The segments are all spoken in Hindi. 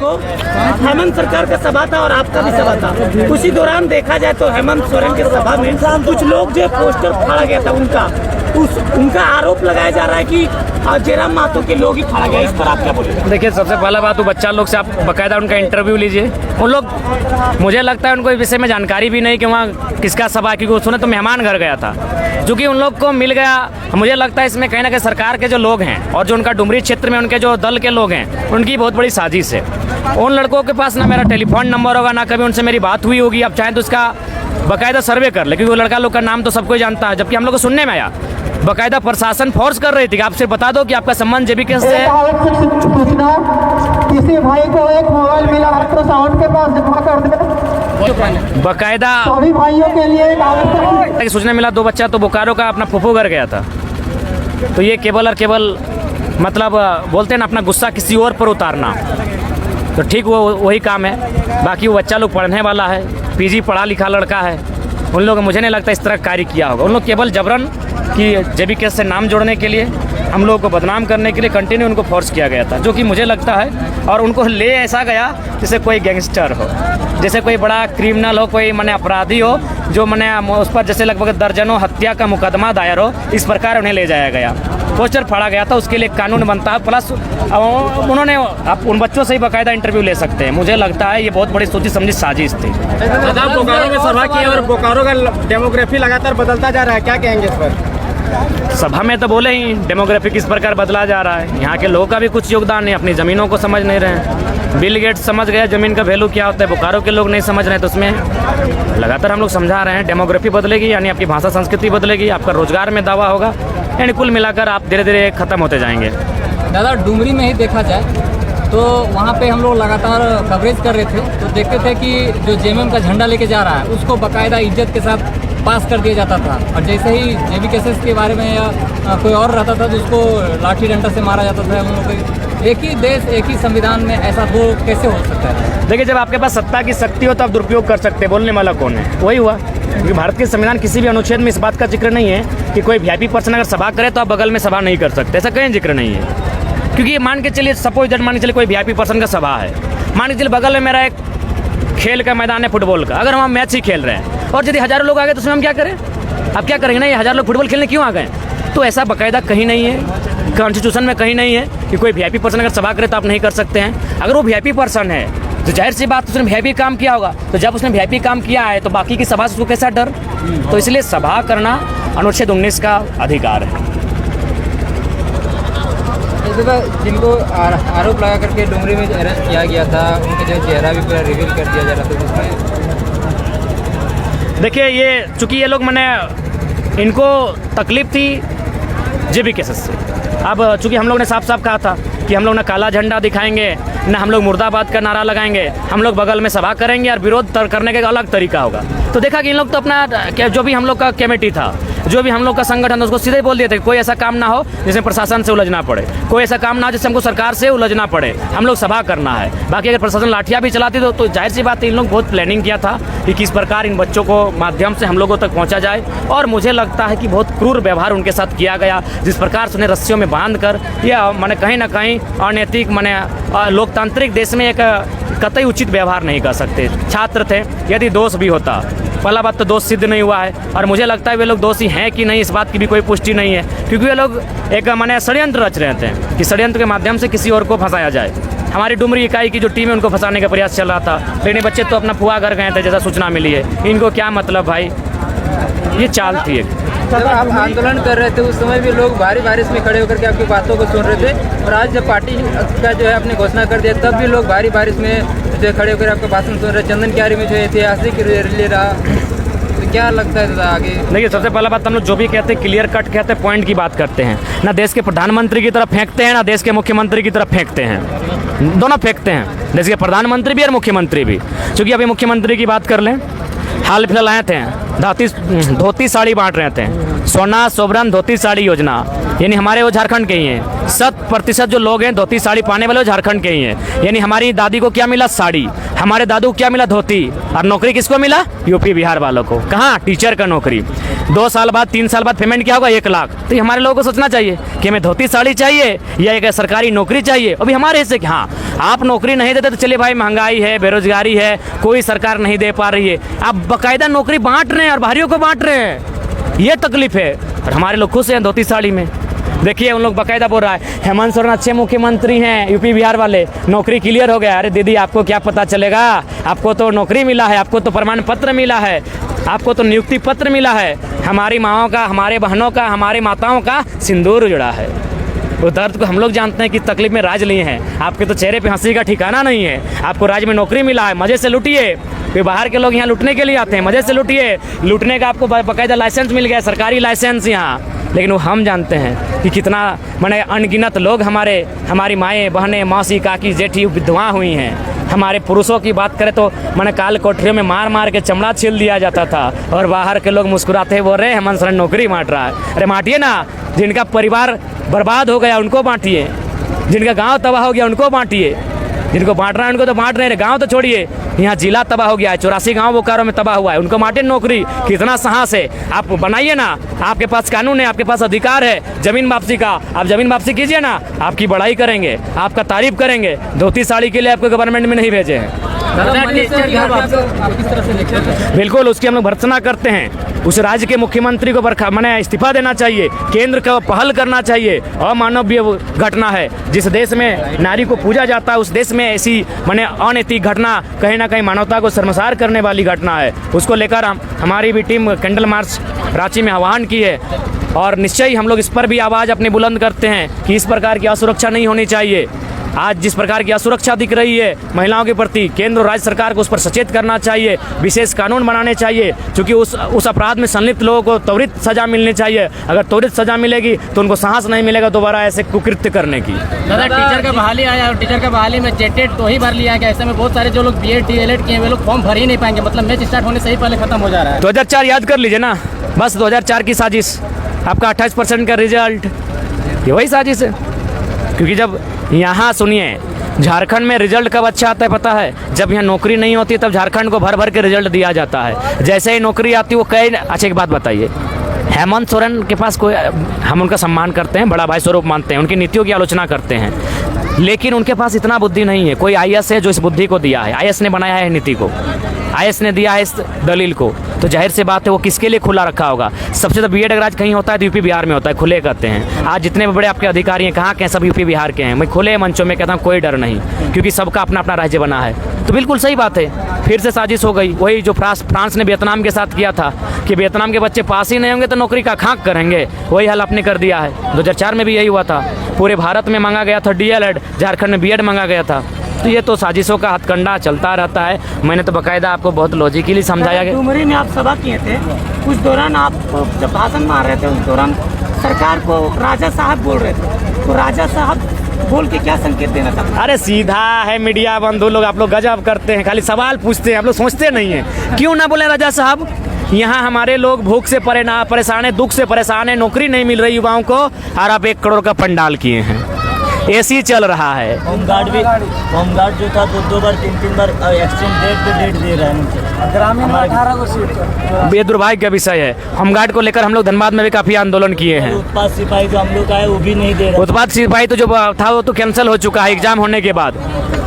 देखो, हेमंत सरकार का सभा था और आपका भी सभा था। उसी दौरान देखा जाए तो हेमंत सोरेन की सभा में कुछ लोग जो पोस्टर फाड़ा गया था उनका आरोप लगाया जा रहा है कि जयराम महतो के लोग ही फाड़ा गया। इस पर आप क्या बोलेंगे? देखिए, सबसे पहला बात, वो बच्चा लोग से आप बकायदा उनका इंटरव्यू लीजिए। उन लोग, मुझे लगता है उनको इस विषय में जानकारी भी नहीं कि वहाँ किसका सभा, क्योंकि वो सुने तो मेहमान घर गया था, जो कि उन लोग को मिल गया। मुझे लगता है इसमें कहीं ना कहीं सरकार के जो लोग हैं और जो उनका डुमरी क्षेत्र में उनके जो दल के लोग हैं, उनकी बहुत बड़ी साजिश है। उन लड़कों के पास ना मेरा टेलीफोन नंबर होगा, ना कभी उनसे मेरी बात हुई होगी। आप चाहें तो उसका बकायदा सर्वे कर ले, क्योंकि वो लड़का लोग का नाम तो सबको जानता है। जबकि हम लोग को सुनने में आया, बकायदा प्रशासन फोर्स कर रही थी कि आपसे बता दो कि आपका संबंध जेबीके से है। किसी भाई को एक मोबाइल मिला अल्ट्रासाउंड के पास जमा कर दे, बकायदा सभी भाइयों के लिए एक आवश्यक सूचना मिला। 2 बच्चा तो बोकारो का अपना फूफू घर गया था। तो ये केवल और केवल मतलब बोलते हैं ना, अपना गुस्सा किसी और पर उतारना, तो ठीक वो वही काम है। बाकी वो बच्चा लोग पढ़ने वाला है, पीजी पढ़ा लिखा लड़का है। उन लोग मुझे नहीं लगता इस तरह कार्य किया होगा। उन लोग केवल जबरन कि जेबीके से नाम जोड़ने के लिए, हम लोगों को बदनाम करने के लिए कंटिन्यू उनको फोर्स किया गया था, जो कि मुझे लगता है। और उनको ले ऐसा गया जैसे कोई गैंगस्टर हो, जैसे कोई बड़ा क्रिमिनल हो, कोई माने अपराधी हो, जो माने उस पर जैसे लगभग दर्जनों हत्या का मुकदमा दायर हो, इस प्रकार उन्हें ले जाया गया। पोस्टर फाड़ा गया था, उसके लिए कानून बनता है। प्लस उन्होंने, आप उन बच्चों से ही बाकायदा इंटरव्यू ले सकते हैं। मुझे लगता है ये बहुत बड़ी सोची समझी साजिश थी। बोकारो में सभा की और बोकारो का डेमोग्राफी लगातार बदलता जा रहा है, क्या कहेंगे इस पर? सभा में तो बोले ही डेमोग्राफी किस प्रकार बदला जा रहा है। यहाँ के लोगों का भी कुछ योगदान नहीं, अपनी ज़मीनों को समझ नहीं रहे हैं। बिल गेट्स समझ गया ज़मीन का वैल्यू क्या होता है, बोकारो के लोग नहीं समझ रहे हैं। तो उसमें लगातार हम लोग समझा रहे हैं, डेमोग्राफी बदलेगी यानी आपकी भाषा संस्कृति बदलेगी, आपका रोजगार में दावा होगा, यानी कुल मिलाकर आप धीरे धीरे ख़त्म होते जाएंगे। दादा, डुमरी में ही देखा जाए तो वहाँ पे हम लोग लगातार कवरेज कर रहे थे, तो देखते थे कि जो जेएमएम का झंडा लेके जा रहा है उसको बाकायदा इज्जत के साथ पास कर दिया जाता था। और जैसे ही जेबीके के बारे में या कोई और रहता था तो उसको लाठी डंडा से मारा जाता था। हम लोग एक ही देश, एक ही संविधान में ऐसा हो कैसे हो सकता है? देखिए, जब आपके पास सत्ता की शक्ति हो तो आप दुरुपयोग कर सकते हैं। बोलने वाला कौन है? वही हुआ। क्योंकि भारत के संविधान किसी भी अनुच्छेद में इस बात का जिक्र नहीं है कि कोई वीआईपी पर्सन अगर सभा करे तो आप बगल में सभा नहीं कर सकते, ऐसा कहीं जिक्र नहीं है। क्योंकि मान के चलिए, सपोज दैट, मान के चलिए कोई वीआईपी पर्सन का सभा है, मान के चलिए बगल में मेरा एक खेल का मैदान है फुटबॉल का, अगर हम मैच ही खेल रहे हैं और यदि हज़ारों लोग आ गए तो उसमें हम क्या करें? आप क्या करेंगे ना, ये 1000 लोग फुटबॉल खेलने क्यों आ गए? तो ऐसा बाकायदा कहीं नहीं है, कॉन्स्टिट्यूशन में कहीं नहीं है कि कोई वीआईपी पर्सन अगर सभा करे तो आप नहीं कर सकते हैं। अगर वो वीआईपी पर्सन है तो जाहिर सी बात, उसने वीआईपी काम किया होगा, तो जब उसने वीआईपी काम किया है तो बाकी की सभा से उसको कैसा डर? तो इसलिए सभा करना अनुच्छेद 19 का अधिकार है। जिनको आरोप लगा करके डुमरी में अरेस्ट किया गया था, उनके जो चेहरा भी पूरा रिवील कर दिया जा रहा था जिसमें, देखिए, ये चूँकि ये लोग मैंने इनको तकलीफ थी जेबीके से। अब चूँकि हम लोग ने साफ साफ कहा था कि हम लोग ना काला झंडा दिखाएंगे, ना हम लोग मुर्दाबाद का नारा लगाएंगे, हम लोग बगल में सभा करेंगे और विरोध करने का अलग तरीका होगा। तो देखा कि इन लोग तो अपना जो भी हम लोग का कमेटी था, जो भी हम लोग का संगठन, उसको सीधे बोल दिए थे कोई ऐसा काम ना हो जिसमें प्रशासन से उलझना पड़े, कोई ऐसा काम ना हो जिससे हमको सरकार से उलझना पड़े, हम लोग सभा करना है। बाकी अगर प्रशासन लाठियाँ भी चलाती तो जाहिर सी बात है, इन लोग बहुत प्लानिंग किया था कि किस प्रकार इन बच्चों को माध्यम से हम लोगों तक पहुँचा जाए। और मुझे लगता है कि बहुत क्रूर व्यवहार उनके साथ किया गया, जिस प्रकार से उन्हें रस्सियों में बांध कर, या मैंने कहीं ना कहीं अनैतिक, मैंने लोकतांत्रिक देश में एक कतई उचित व्यवहार नहीं कर सकते। छात्र थे, यदि दोष भी होता, पहला बात तो दोष सिद्ध नहीं हुआ है, और मुझे लगता है वे लोग दोषी हैं कि नहीं इस बात की भी कोई पुष्टि नहीं है, क्योंकि वे लोग एक माने षड्यंत्र रच रहे थे कि षड्यंत्र के माध्यम से किसी और को फंसाया जाए। हमारी डुमरी इकाई की जो टीम है उनको फंसाने का प्रयास चल रहा था, लेकिन बच्चे तो अपना फुआ घर गए थे जैसा सूचना मिली है। इनको क्या मतलब भाई, ये चाल थी एक। जब आप आंदोलन कर रहे थे उस समय भी लोग भारी बारिश में खड़े होकर के आपकी बातों को सुन रहे थे, और आज जब पार्टी का जो है आपने घोषणा कर दिया तब भी लोग भारी बारिश में जो खड़े होकर आपका भाषण सुन रहे। चंदन क्यारी में जो ऐतिहासिक रैली रहा, तो क्या लगता है दादा आगे? देखिए, सबसे पहला बात, हम लोग जो भी कहते हैं क्लियर कट कहते हैं, पॉइंट की बात करते हैं ना। देश के प्रधानमंत्री की तरफ फेंकते हैं, ना देश के मुख्यमंत्री की तरफ फेंकते हैं, दोनों फेंकते हैं, देश के प्रधानमंत्री भी और मुख्यमंत्री भी। क्योंकि अभी मुख्यमंत्री की बात कर लें, हाल फिलहाल आए थे, धोती साड़ी बांट रहे थे, सोना सोबरन धोती साड़ी योजना, यानी हमारे वो झारखंड के ही हैं। प्रतिशत जो लोग हैं धोती साड़ी पाने वाले वो झारखंड के ही हैं। यानी हमारी दादी को क्या मिला? साड़ी। हमारे दादू को क्या मिला? धोती। और नौकरी किसको मिला? यूपी बिहार वालों को। कहाँ? टीचर का नौकरी। 2 साल बाद 3 साल बाद पेमेंट क्या होगा? 1 लाख। तो ये हमारे लोगों को सोचना चाहिए कि हमें धोती साड़ी चाहिए या एक सरकारी नौकरी चाहिए। अभी हमारे हिस्से कि हाँ आप नौकरी नहीं देते तो चलिए भाई, महंगाई है, बेरोजगारी है, कोई सरकार नहीं दे पा रही है। आप बाकायदा नौकरी बांट रहे हैं और बाहरियों को बांट रहे हैं, ये तकलीफ है। और हमारे लोग खुश हैं धोती साड़ी में। देखिए उन लोग बाकायदा बोल रहा है हेमंत सोरेन अच्छे मुख्यमंत्री हैं, यूपी बिहार वाले, नौकरी क्लियर हो गया। अरे दीदी आपको क्या पता चलेगा? आपको तो नौकरी मिला है, आपको तो प्रमाण पत्र मिला है, आपको तो नियुक्ति पत्र मिला है। हमारी माँओं का, हमारे बहनों का, हमारे माताओं का सिंदूर जुड़ा है। वो दर्द को हम लोग जानते हैं कि तकलीफ में राज लिए हैं। आपके तो चेहरे पे हंसी का ठिकाना नहीं है। आपको राज्य में नौकरी मिला है, मज़े से लूटिए। फिर बाहर के लोग यहाँ लूटने के लिए आते हैं, मज़े से लूटिए। लूटने का आपको बाकायदा लाइसेंस मिल गया, सरकारी लाइसेंस यहाँ। लेकिन वो हम जानते हैं कि कितना माने अनगिनत लोग हमारी माएँ, बहनें, मौसी, काकी, जेठी विधवा हुई हैं। हमारे पुरुषों की बात करें तो मैंने काल कोठरियों में मार मार के चमड़ा छील दिया जाता था और बाहर के लोग मुस्कुराते बोल रहे हैं हेमंत सोरेन नौकरी बांट रहा है। अरे बांटिए ना, जिनका परिवार बर्बाद हो गया उनको बांटिए, जिनका गांव तबाह हो गया उनको बांटिए। जिनको बांट रहा है उनको तो बांट रहे हैं, गांव तो छोड़िए, यहाँ जिला तबाह हो गया है, 84 गांव बोकारो में तबाह हुआ है, उनको बांटे नौकरी। कितना साहस है, आप बनाइए ना, आपके पास कानून है, आपके पास अधिकार है जमीन वापसी का। आप जमीन वापसी कीजिए ना, आपकी बड़ाई करेंगे, आपका तारीफ करेंगे। धोती साड़ी के लिए आपको गवर्नमेंट में नहीं भेजे हैं। बिल्कुल उसकी हम लोग भर्त्सना करते हैं। उस राज्य के मुख्यमंत्री को मैंने इस्तीफा देना चाहिए, केंद्र को पहल करना चाहिए। अमानवीय घटना है, जिस देश में नारी को पूजा जाता है उस देश में ऐसी मैंने अनैतिक घटना, कहीं ना कहीं मानवता को शर्मसार करने वाली घटना है। उसको लेकर हमारी भी टीम कैंडल मार्च रांची में आह्वान की है और निश्चय ही हम लोग इस पर भी आवाज़ अपनी बुलंद करते हैं कि इस प्रकार की असुरक्षा नहीं होनी चाहिए। आज जिस प्रकार की असुरक्षा दिख रही है महिलाओं के प्रति, केंद्र और राज्य सरकार को उस पर सचेत करना चाहिए, विशेष कानून बनाने चाहिए, क्योंकि उस अपराध में संलिप्त लोगों को त्वरित सजा मिलनी चाहिए। अगर त्वरित सजा मिलेगी तो उनको साहस नहीं मिलेगा दोबारा ऐसे कुकृत्य करने की। दादा टीचर का बहाली आया और टीचर का बहाली में जेटेट तो ही भर लिया गया। ऐसे में बहुत सारे जो लोग BEd DLEd किए वे लोग फॉर्म भर ही नहीं पाएंगे, मतलब मैच स्टार्ट होने से ही पहले खत्म हो जा रहा है। 2004 याद कर लीजिए ना, बस 2004 की साजिश, आपका 28% का रिजल्ट, ये वही साजिश है। क्योंकि जब यहाँ सुनिए झारखंड में रिजल्ट कब अच्छा आता है पता है? जब यहाँ नौकरी नहीं होती तब झारखंड को भर भर के रिजल्ट दिया जाता है। जैसे ही नौकरी आती वो कई। अच्छा एक बात बताइए, हेमंत सोरेन के पास कोई, हम उनका सम्मान करते हैं, बड़ा भाई स्वरूप मानते हैं, उनकी नीतियों की आलोचना करते हैं, लेकिन उनके पास इतना बुद्धि नहीं है। कोई IAS है जो इस बुद्धि को दिया है, IAS ने बनाया है नीति को, IAS ने दिया है इस दलील को, तो जाहिर से बात है वो किसके लिए खुला रखा होगा? सबसे तो BEd अगर आज कहीं होता है तो यूपी बिहार में होता है, खुले कहते हैं। आज जितने बड़े आपके अधिकारी हैं कहाँ के हैं? सब यूपी बिहार के हैं। मैं खुले मंचों में कहता हूँ कोई डर नहीं, क्योंकि सबका अपना अपना राज्य बना है। तो बिल्कुल सही बात है, फिर से साजिश हो गई, वही जो फ्रांस ने वियतनाम के साथ किया था कि वियतनाम के बच्चे पास ही नहीं होंगे तो नौकरी का खाक करेंगे, वही हाल आपने कर दिया है। 2004 में भी यही हुआ था, पूरे भारत में मांगा गया था DLEd, झारखंड में BEd मांगा गया था। तो ये तो साजिशों का हथकंडा चलता रहता है। मैंने तो बाकायदा आपको बहुत लॉजिकली समझाया गया। डुमरी में आप सभा किए थे, उस दौरान आप जब भाषण मार रहे थे उस दौरान सरकार को राजा साहब बोल रहे थे, तो राजा साहब बोल के क्या संकेत देना चाहते? अरे सीधा है मीडिया बंधु लोग, आप लोग गजब करते हैं, खाली सवाल पूछते हैं, आप लोग सोचते नहीं हैं। क्यों ना बोले राजा साहब? यहाँ हमारे लोग भूख से परेशान है, दुख से परेशान है, नौकरी नहीं मिल रही युवाओं को, और आप 1 करोड़ का पंडाल किए हैं, AC चल रहा है। होमगार्ड जो था 2 बार 3 बार एक्सचेंज डेट दे रहा है। ग्रामीण 18 को सीट, ये दुर्भाग्य का विषय है। होमगार्ड को लेकर हम लोग धनबाद में भी काफी आंदोलन किए हैं। उत्पाद सिपाही जो हम लोग का है वो भी नहीं दे रहा। उत्पाद सिपाही तो जो था वो तो कैंसिल हो चुका है एग्जाम होने के बाद।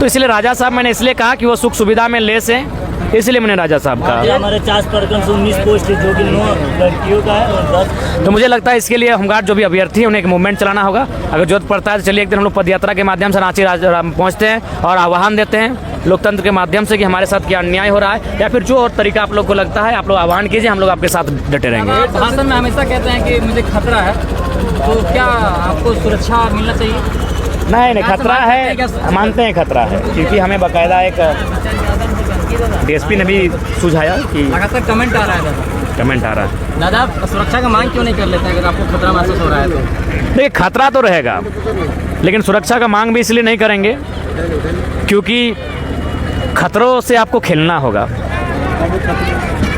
तो इसलिए राजा साहब मैंने इसलिए कहा कि वो सुख सुविधा में लेस हैं, इसलिए मैंने राजा साहब कहा। हमारे 19 पोस्ट है जो कि 9 लड़कियों का है और 10। तो मुझे लगता है इसके लिए होमगार्ड जो भी अभ्यर्थी है उन्हें एक मूवमेंट चलाना होगा। अगर जरूरत पड़ता है तो चलिए एक दिन हम लोग पदयात्रा के माध्यम से रांची पहुँचते हैं और आह्वान देते हैं लोकतंत्र के माध्यम से कि हमारे साथ क्या अन्याय हो रहा है, या फिर जो और तरीका आप लोग को लगता है आप लोग आह्वान कीजिए, हम लोग आपके साथ डटे रहेंगे। भाषण में हमेशा कहते हैं कि मुझे खतरा है, तो क्या आपको सुरक्षा मिलना चाहिए? नहीं खतरा है, मानते हैं खतरा है, क्योंकि हमें बाकायदा एक DSP ने भी सुझाया कि लगातार कमेंट आ रहा है दादा, कमेंट आ रहा है। दादा आप सुरक्षा का मांग क्यों नहीं कर लेते अगर आपको खतरा महसूस हो रहा है तो? देखिए खतरा तो रहेगा, लेकिन सुरक्षा का मांग भी इसलिए नहीं करेंगे क्योंकि खतरों से आपको खेलना होगा।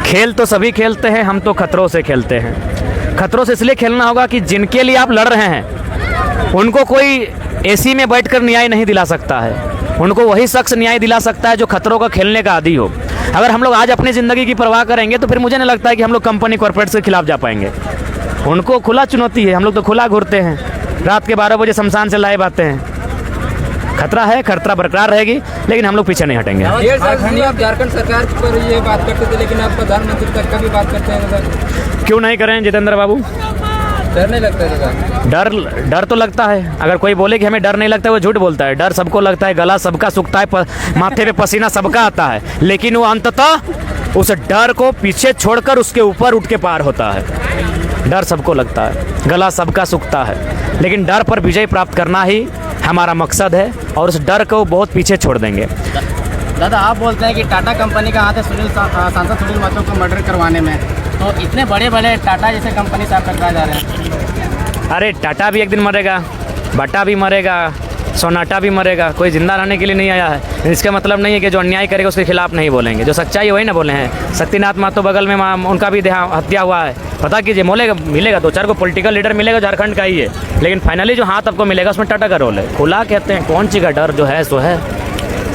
खेल तो सभी खेलते हैं, हम तो खतरों से खेलते हैं। खतरों से इसलिए खेलना होगा कि जिनके लिए आप लड़ रहे हैं उनको कोई एसी में बैठकर न्याय नहीं दिला सकता है। उनको वही शख्स न्याय दिला सकता है जो खतरों का खेलने का आदी हो। अगर हम लोग आज अपनी ज़िंदगी की परवाह करेंगे तो फिर मुझे नहीं लगता है कि हम लोग कंपनी कॉर्पोरेट्स के खिलाफ जा पाएंगे। उनको खुला चुनौती है, हम लोग तो खुला घूरते हैं, रात के 12 बजे शमशान से लाइव आते हैं। खतरा है, खतरा बरकरार रहेगी, लेकिन हम लोग पीछे नहीं हटेंगे। आप झारखंड सरकार पर ये बात करते थे, लेकिन आप प्रधानमंत्री तक का भी बात करते हैं, क्यों नहीं करें जितेंद्र बाबू? डर नहीं लगता है? डर तो लगता है। अगर कोई बोले कि हमें डर नहीं लगता, वो झूठ बोलता है। डर सबको लगता है, गला सबका सूखता है, माथे पे पसीना सबका आता है, लेकिन वो अंततः उस डर को पीछे छोड़कर उसके ऊपर उठ के पार होता है। डर सबको लगता है, गला सबका सूखता है, लेकिन डर पर विजय प्राप्त करना ही हमारा मकसद है और उस डर को बहुत पीछे छोड़ देंगे। दादा, आप बोलते हैं कि टाटा कंपनी का हाथ है सांसद सुनील महतो को मर्डर करवाने में, तो इतने बड़े बड़े टाटा जैसे कंपनी से आप टकरा जा रहे हैं। अरे टाटा भी एक दिन मरेगा, बाटा भी मरेगा, सोनाटा भी मरेगा। कोई जिंदा रहने के लिए नहीं आया है। इसका मतलब नहीं है कि जो अन्याय करेगा उसके खिलाफ नहीं बोलेंगे। जो सच्चाई है वही ना बोले हैं। शक्तिनाथ महतो बगल में उनका भी हत्या हुआ है। पता कीजिए, मिलेगा 2-4 को पॉलिटिकल लीडर मिलेगा, झारखंड का ही है, लेकिन फाइनली जो हाथ आपको मिलेगा उसमें टाटा का रोल है। खुला कहते हैं, कौन सी का डर जो है सो है।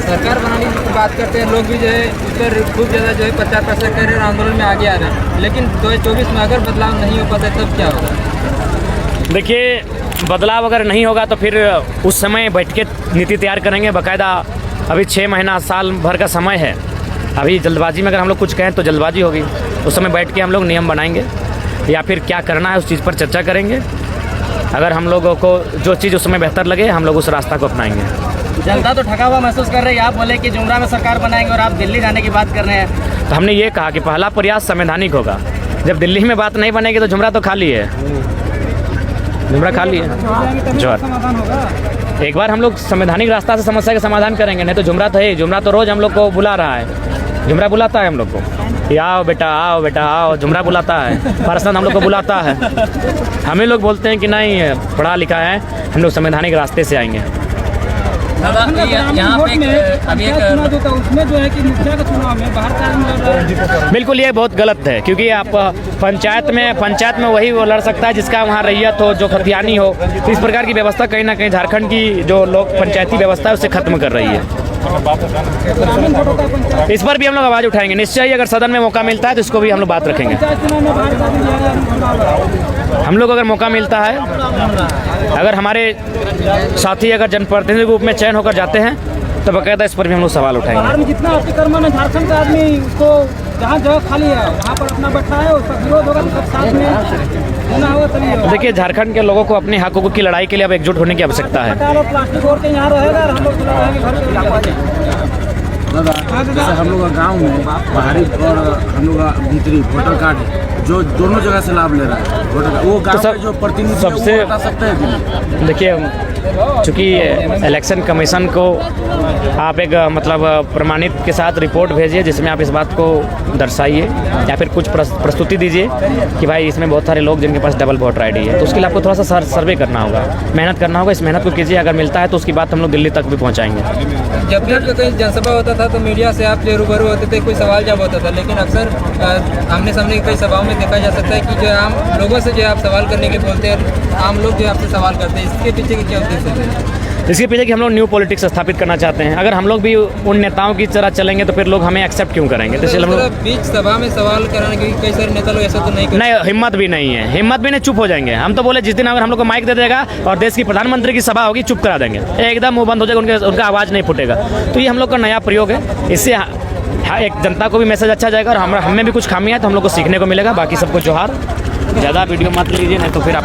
सरकार बनाने की बात करते हैं लोग भी, जो है उस पर खूब ज़्यादा जो है प्रचार कर रहे हैं, आंदोलन में आगे आ रहे हैं, लेकिन 2024 में अगर बदलाव नहीं हो पाता तब क्या होगा? देखिए, बदलाव अगर नहीं होगा तो फिर उस समय बैठ के नीति तैयार करेंगे बाकायदा। अभी 6 महीना साल भर का समय है। अभी जल्दबाजी में अगर हम लोग कुछ कहें तो जल्दबाजी होगी। उस समय बैठ के हम लोग नियम बनाएंगे या फिर क्या करना है उस चीज़ पर चर्चा करेंगे। अगर हम लोगों को जो चीज़ उस समय बेहतर लगे हम लोग उस रास्ता को अपनाएंगे। जनता तो ठगा हुआ महसूस कर रही है। आप बोले कि जुमरा में सरकार बनाएंगे और आप दिल्ली जाने की बात कर रहे हैं। तो हमने ये कहा कि पहला प्रयास संवैधानिक होगा। जब दिल्ली में बात नहीं बनेगी तो जुमरा तो खाली है, जुमरा खाली है। जोर एक बार हम लोग संवैधानिक रास्ता से समस्या का समाधान करेंगे, नहीं तो जुमरा तो है। जुमरा तो रोज़ हम लोग को बुला रहा है, जुमरा बुलाता है हम लोग को, आओ बेटा आओ, जुमरा बुलाता है, पर्सनल हम लोग को बुलाता है। हमें लोग बोलते हैं कि नहीं पढ़ा लिखा है, हम लोग संवैधानिक रास्ते से आएंगे। यहाँ पे अभी एक उसमें जो है कि मुखिया के चुनाव में बाहर का बिल्कुल ये बहुत गलत है, क्योंकि आप पंचायत में वही वो लड़ सकता है जिसका वहाँ रैयत हो, जो खतियानी हो। तो इस प्रकार की व्यवस्था कहीं ना कहीं झारखंड की जो लोग पंचायती व्यवस्था है उसे खत्म कर रही है। इस पर भी हम लोग आवाज़ उठाएंगे निश्चय। अगर सदन में मौका मिलता है तो इसको भी हम लोग बात रखेंगे। हम लोग अगर मौका मिलता है, अगर हमारे साथी अगर जनप्रतिनिधि रूप में चयन होकर जाते हैं तो बाकायदा इस पर भी हम लोग सवाल उठाएंगे। जितना अतिक्रमण है झारखंड का आदमी उसको जहाँ जगह खाली है वहाँ पर अपना बैठा है, उसका विरोध होगा तो सब साथ में होना होगा तभी होगा। देखिए, झारखंड के लोगों को अपने हकों की लड़ाई के लिए अब एकजुट होने की आवश्यकता है। प्लास्टिक और के यहाँ रहेगा और हम लोग रहेंगे घर के। जैसे हम लोग का गाँव में बाहरी और हम लोग का भीतरी वोटर कार्ड है, जो दोनों जगह से लाभ ले रहा है वोटर कार्ड, वो गाँव में जो प्रतिनिधि सबसे बता सकते हैं कि नहीं? देखिए, चूँकि इलेक्शन कमीशन को आप एक मतलब प्रमाणित के साथ रिपोर्ट भेजिए जिसमें आप इस बात को दर्शाइए या फिर कुछ प्रस्तुति दीजिए कि भाई इसमें बहुत सारे लोग जिनके पास डबल वोटर आईडी है, तो उसके लिए आपको थोड़ा सा सर्वे करना होगा, मेहनत करना होगा। इस मेहनत को कीजिए, अगर मिलता है तो उसकी बात हम लोग दिल्ली तक भी पहुँचाएंगे। जब भी आपका कहीं जनसभा होता था तो मीडिया से आप जो रूबरू होते थे, कोई सवाल जवाब होता था, लेकिन अक्सर आमने सामने कई सभाओं में देखा जा सकता है कि जो आम लोगों से जो आप सवाल करने के बोलते हैं, आम लोग जो आपसे सवाल करते हैं, इसके पीछे क्या उद्देश्य है? इसके पीछे कि हम लोग न्यू पॉलिटिक्स स्थापित करना चाहते हैं। अगर हम लोग भी उन नेताओं की तरह चलेंगे तो फिर लोग हमें एक्सेप्ट क्यों करेंगे? तो इसलिए हम लोग बीच सभा में सवाल कराने के कई सारे नेता लोग ऐसा तो नहीं नहीं, हिम्मत भी नहीं है, हिम्मत भी नहीं, चुप हो जाएंगे। हम तो बोले जिस दिन अगर हम लोग को माइक दे देगा और देश की प्रधानमंत्री की सभा होगी, चुप करा देंगे, एकदम मुंह बंद हो जाएगा, उनका आवाज़ नहीं फूटेगा। तो ये हम लोग का नया प्रयोग है। इससे एक जनता को भी मैसेज अच्छा जाएगा और हमें भी कुछ खामी है तो हम लोग को सीखने को मिलेगा। बाकी सबको जोहार। ज़्यादा वीडियो मत लीजिए, नहीं तो फिर आप लोग